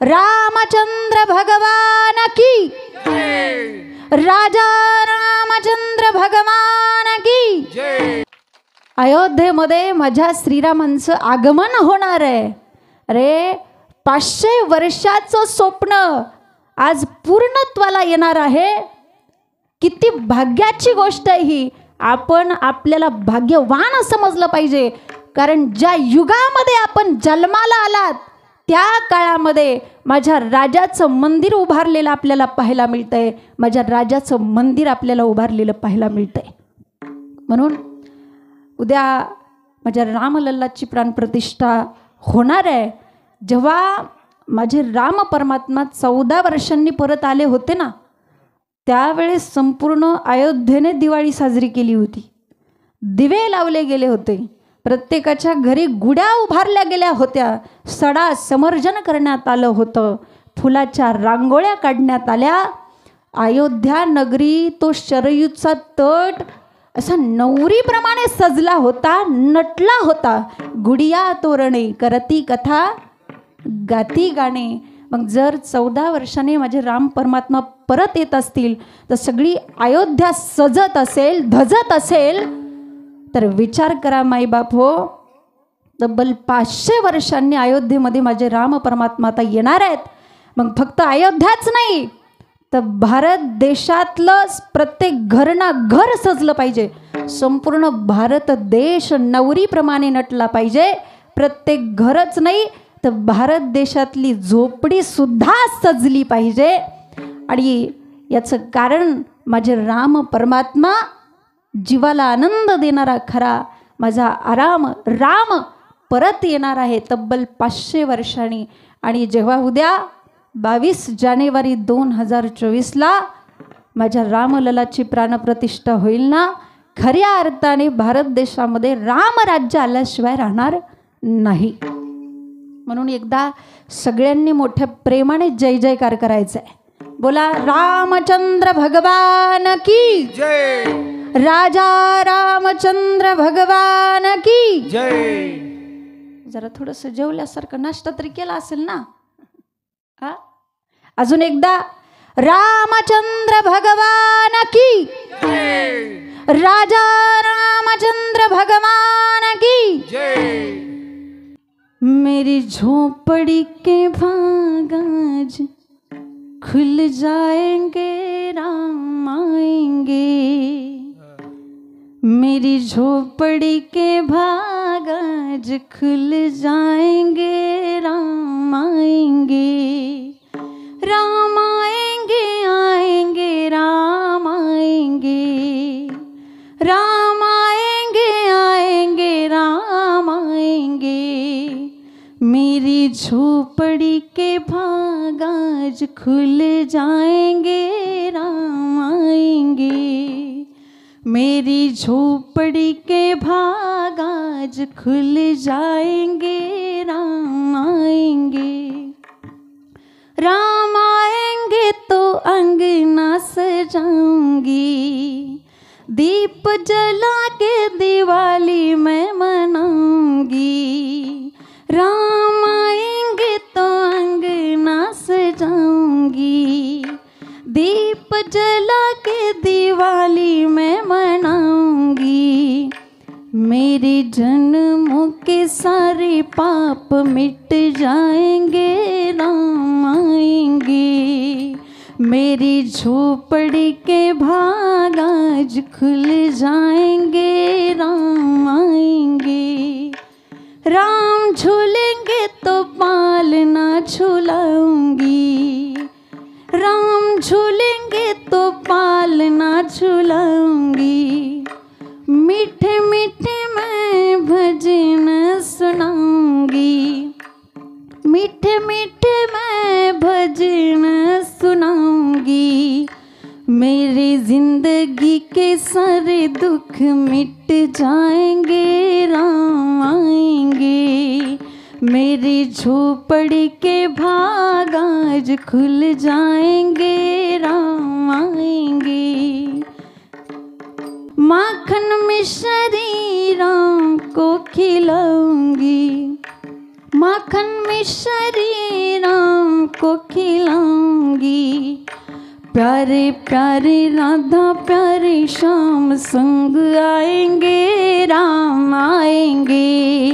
रामचंद्र भगवान की, राजा रामचंद्र भगवान की। अयोध्येमध्ये माझ्या श्रीरामांचं आगमन होणार आहे। अरे 500 वर्षाचं स्वप्न आज पूर्णत्वाला येणार आहे। किती भाग्याची गोष्ट आहे ही। आपण आपल्याला भाग्यवान समजलं पाहिजे, कारण ज्या युगामध्ये आपण जन्माला आलात त्या काळामध्ये माझ्या राजाचं मंदिर उभारलेलं आपल्याला पाहायला मिळतंय। माझ्या राजाचं मंदिर आपल्याला उभारलेलं पाहायला मिळतंय। म्हणून उद्या माझ्या रामलल्लाची प्राणप्रतिष्ठा होणार आहे। जेव्हा माझे राम परमात्मा 14 वर्षांनी परत आले होते ना, त्यावेळेस संपूर्ण अयोध्येने दिवाळी साजरी केली होती। दिवे लावले गेले होते, प्रत्येकाच्या घरी गुड्या उभारल्या गेल्या होत्या, सडा समर्जन करण्यात आलं होतं, फुलाच्या रांगोळ्या काढण्यात आल्या। अयोध्या नगरी तो शरयूचा तट असा नवरीप्रमाणे सजला होता, नटला होता। गुडिया तोरणे करती कथा गाती गाणे। मग जर 14 वर्षाने माझे राम परमात्मा परत येत असतील, तर सगळी अयोध्या सजत असेल, धजत असेल, तर विचार करा माई बाप हो, तब्बल 500 वर्षांनी अयोध्येमध्ये माझे राम परमात्मा आता येणार आहेत। मग फक्त अयोध्याच नाही तर भारत देशातलं प्रत्येक घरना घर सजलं पाहिजे। संपूर्ण भारत देश नवरीप्रमाणे नटला पाहिजे। प्रत्येक घरच नाही तर भारत देशातली झोपडी सुद्धा सजली पाहिजे। आणि याचं कारण माझे राम परमात्मा, जीवाला आनंद देणारा खरा माझा राम परत येणार आहे तब्बल 500 वर्षांनी। आणि जेव्हा उद्या 22 जानेवारी 2024ला माझ्या रामललाची प्राणप्रतिष्ठा होईल ना, खऱ्या अर्थाने भारत देशामध्ये रामराज्य आल्याशिवाय राहणार नाही। म्हणून एकदा सगळ्यांनी मोठ्या प्रेमाने जय जयकार करायचा आहे। बोला रामचंद्र भगवान की जय, राजा रामचंद्र भगवान की जय। जरा थोडंसं जेवल्यासारखं नाश्ता तरी केला असेल ना? हा, अजून एकदा रामचंद्र भगवान की जय, राजा रामचंद्र भगवान की जय। मेरी झोपड़ी के भाग आज खुल जाएंगे, राम आएंगे। मेरी झोपड़ी के भाग आज खुल जाएंगे, राम आएंगे। राम आएंगे आएंगे राम आएंगे, राम आएंगे आएंगे राम आएंगे। मेरी झोपड़ी के भाग आज खुल जाएंगे, राम आएंगे। मेरी झोपड़ी के भाग आज खुल जाएंगे, राम आएंगे। राम आएंगे तो अंगना सजाऊंगी, दीप जला के दिवाली मैं मनाऊंगी। राम आएंगे तो अंगना सजाऊंगी, दीप जला के दिवाली मैं मनाऊंगी। मेरे जन्मों के सारे पाप मिट जाएंगे, राम आएंगे। मेरी झोपड़ी के भाग आज खुल जाएंगे, राम आएंगे। राम झूलेंगे तो पालना झूलाऊंगी, राम झूलेंगे तो पालना झूलाऊंगी। मीठे मीठे मैं भजन सुनाऊंगी, मीठे मीठे मैं भजन सुनाऊंगी। मेरी जिंदगी के सारे दुख मिट जाएंगे, राम आएंगे। मेरी झोपड़ी के भाग आज खुल जाएंगे, राम आएंगे। माखन मिश्री राम को खिलाऊंगी, माखन मिश्री राम को खिलाऊंगी, प्यारे प्यारे राधा प्यारे श्याम संग आएंगे, राम आएंगे,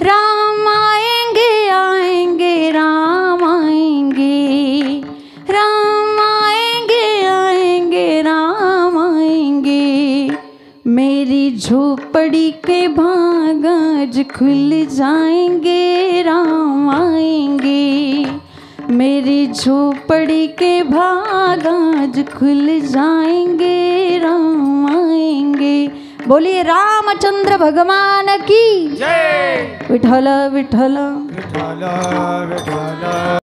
राम आएंगे, आएंगे राम आएंगे, राम आएंगे, आएंगे राम आएंगे। मेरी झोपड़ी के भाग आज खुल जाएंगे, राम आएंगे, मेरी झोपड़ी के भाग आज खुल जाएंगे, राम आएंगे। बोलिए रामचंद्र भगवान की जय। विठ्ठल विठ्ठल विठ्ठल विठ्ठल।